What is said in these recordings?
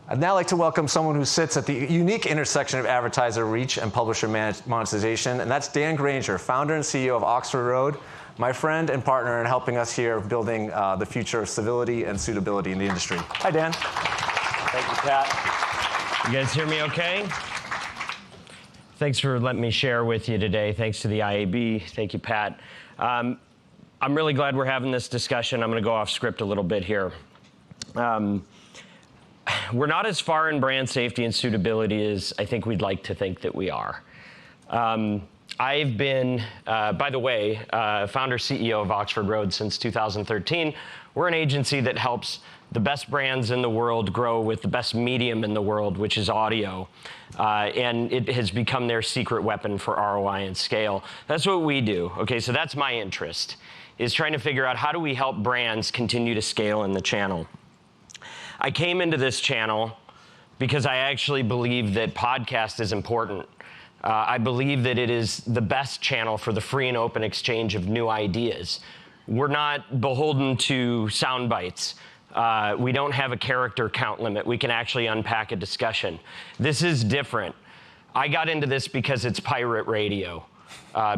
I'd now like to welcome someone who sits at the unique intersection of advertiser reach and publisher monetization, and that's Dan Granger, founder and CEO of Oxford Road, my friend and partner in helping us here building the future of civility and suitability in the industry. Hi, Dan. Thank you, Pat. You guys hear me okay? Thanks for letting me share with you today. Thanks to the IAB. Thank you, Pat. I'm really glad we're having this discussion. I'm going to go off script a little bit here. We're not as far in brand safety and suitability as I think we'd like to think that we are. I've been, by the way, founder CEO of Oxford Road since 2013. We're an agency that helps the best brands in the world grow with the best medium in the world, which is audio. And it has become their secret weapon for ROI and scale. That's what we do. Okay, so that's my interest, is trying to figure out how do we help brands continue to scale in the channel. I came into this channel because I actually believe that podcast is important. I believe that it is the best channel for the free and open exchange of new ideas. We're not beholden to sound bites. We don't have a character count limit. We can actually unpack a discussion. This is different. I got into this because it's pirate radio,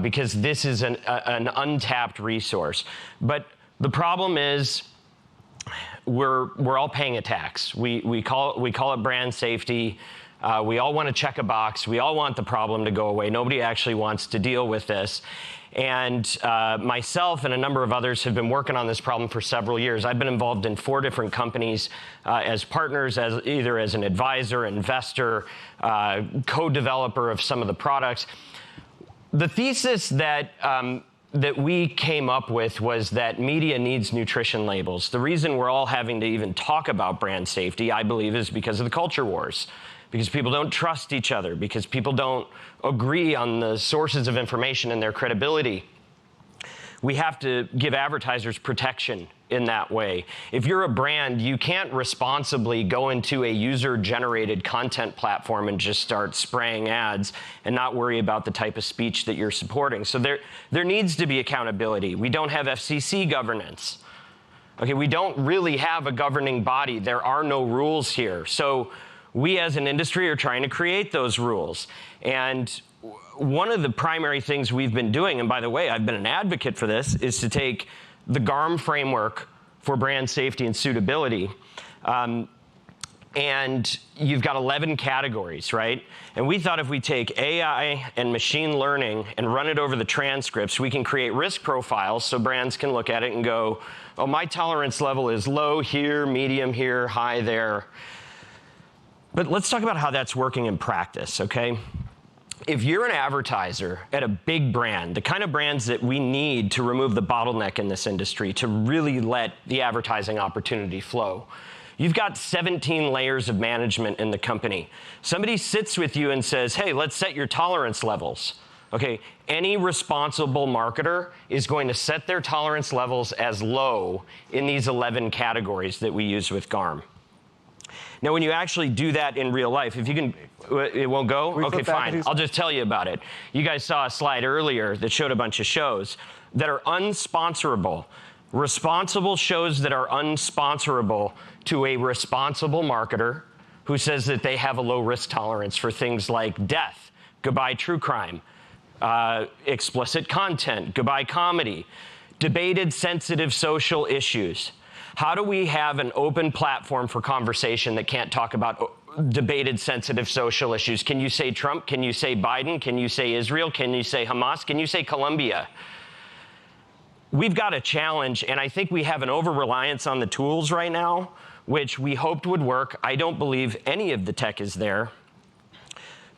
because this is an untapped resource. But the problem is, we're all paying a tax. We call it brand safety. We all want to check a box. We all want the problem to go away. Nobody actually wants to deal with this. And myself and a number of others have been working on this problem for several years. I've been involved in 4 different companies as partners, either as an advisor, investor, co-developer of some of the products. The thesis that we came up with was that media needs nutrition labels. The reason we're all having to even talk about brand safety, I believe, is because of the culture wars. Because people don't trust each other, because people don't agree on the sources of information and their credibility. We have to give advertisers protection in that way. If you're a brand, you can't responsibly go into a user-generated content platform and just start spraying ads and not worry about the type of speech that you're supporting. So there needs to be accountability. We don't have FCC governance. Okay, we don't really have a governing body. There are no rules here. So we as an industry are trying to create those rules. And one of the primary things we've been doing, and by the way, I've been an advocate for this, is to take the GARM framework for brand safety and suitability. And you've got 11 categories, right? And we thought if we take AI and machine learning and run it over the transcripts, we can create risk profiles so brands can look at it and go, oh, my tolerance level is low here, medium here, high there. But let's talk about how that's working in practice, okay? If you're an advertiser at a big brand, the kind of brands that we need to remove the bottleneck in this industry, to really let the advertising opportunity flow, you've got 17 layers of management in the company. Somebody sits with you and says, hey, let's set your tolerance levels. Okay, any responsible marketer is going to set their tolerance levels as low in these 11 categories that we use with GARM. Now, when you actually do that in real life, if you can, it won't go? Okay, fine. I'll just tell you about it. You guys saw a slide earlier that showed a bunch of shows that are unsponsorable. Responsible shows that are unsponsorable to a responsible marketer who says that they have a low risk tolerance for things like death, goodbye true crime, explicit content, goodbye comedy, debated sensitive social issues. How do we have an open platform for conversation that can't talk about debated sensitive social issues? Can you say Trump? Can you say Biden? Can you say Israel? Can you say Hamas? Can you say Colombia? We've got a challenge, and I think we have an over-reliance on the tools right now, which we hoped would work. I don't believe any of the tech is there,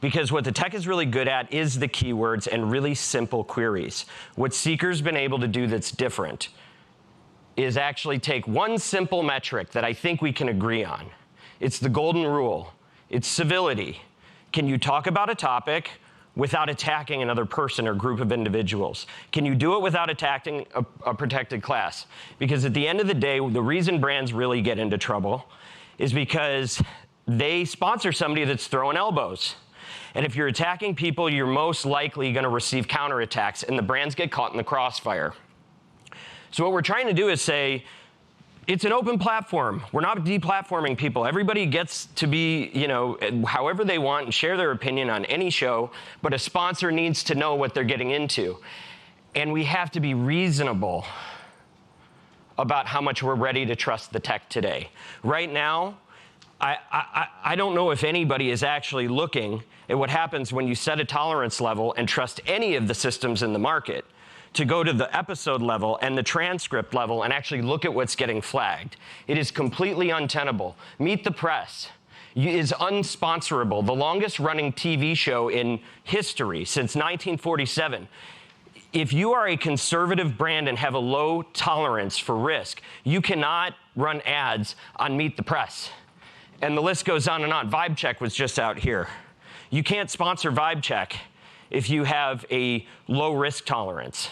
because what the tech is really good at is the keywords and really simple queries. What Seekr's been able to do that's different is actually take one simple metric that I think we can agree on. It's the golden rule. It's civility. Can you talk about a topic without attacking another person or group of individuals? Can you do it without attacking a protected class? Because at the end of the day, the reason brands really get into trouble is because they sponsor somebody that's throwing elbows. And if you're attacking people, you're most likely going to receive counterattacks, and the brands get caught in the crossfire. So what we're trying to do is say, It's an open platform. We're not deplatforming people. Everybody gets to be, however they want and share their opinion on any show, but a sponsor needs to know what they're getting into. And we have to be reasonable about how much we're ready to trust the tech today. Right now, I don't know if anybody is actually looking at what happens when you set a tolerance level and trust any of the systems in the market to go to the episode level and the transcript level and actually look at what's getting flagged. It is completely untenable. Meet the Press is unsponsorable, the longest running TV show in history since 1947. If you are a conservative brand and have a low tolerance for risk, you cannot run ads on Meet the Press. And the list goes on and on. Vibe Check was just out here. You can't sponsor Vibe Check if you have a low risk tolerance.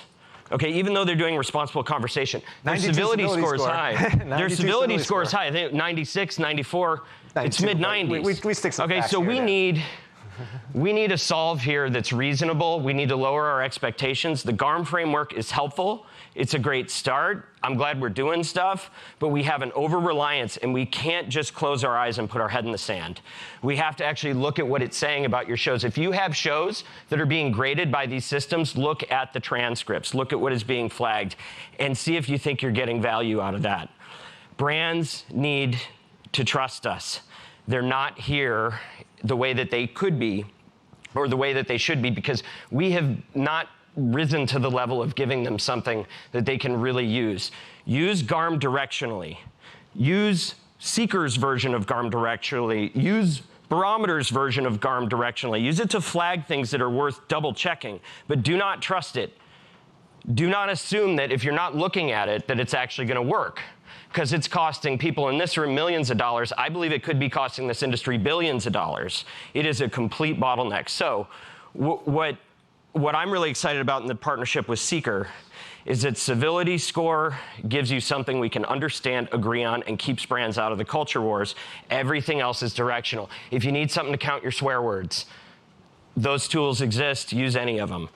Okay, even though they're doing responsible conversation, their civility score is high. Their civility score is high. I think 96, 94. It's mid-90s. We stick some okay, so we need a solve here that's reasonable. We need to lower our expectations. The GARM framework is helpful. It's a great start. I'm glad we're doing stuff, but we have an over-reliance, and we can't just close our eyes and put our head in the sand. We have to actually look at what it's saying about your shows. If you have shows that are being graded by these systems, look at the transcripts, look at what is being flagged, and see if you think you're getting value out of that. Brands need to trust us. They're not here the way that they could be or the way that they should be because we have not risen to the level of giving them something that they can really use. Use GARM directionally. Use Seekr's version of GARM directionally. Use Barometer's version of GARM directionally. Use it to flag things that are worth double checking, but do not trust it. Do not assume that if you're not looking at it, that it's actually going to work. Because it's costing people in this room millions of dollars. I believe it could be costing this industry billions of dollars. It is a complete bottleneck. So what I'm really excited about in the partnership with Seekr is that civility score gives you something we can understand, agree on, and keeps brands out of the culture wars. Everything else is directional. If you need something to count your swear words, those tools exist. Use any of them.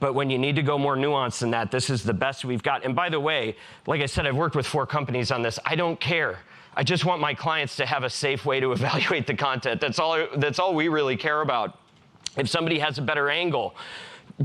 But when you need to go more nuanced than that, this is the best we've got. And by the way, like I said, I've worked with 4 companies on this. I don't care. I just want my clients to have a safe way to evaluate the content. That's all we really care about. If somebody has a better angle,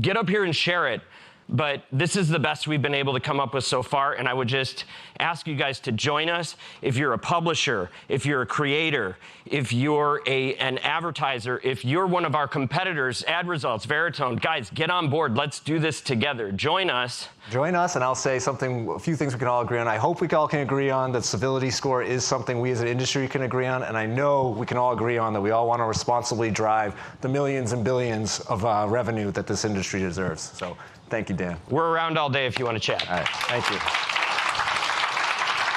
get up here and share it. But this is the best we've been able to come up with so far, and I would just ask you guys to join us. If you're a publisher, if you're a creator, if you're an advertiser, if you're one of our competitors, Ad Results, Veritone, guys, get on board. Let's do this together. Join us. Join us, and I'll say a few things we can all agree on. I hope we all can agree on that civility score is something we as an industry can agree on, and I know we can all agree on that we all want to responsibly drive the millions and billions of revenue that this industry deserves. So thank you, Dan. We're around all day if you want to chat. All right. Thank you.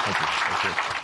Thank you. Thank you.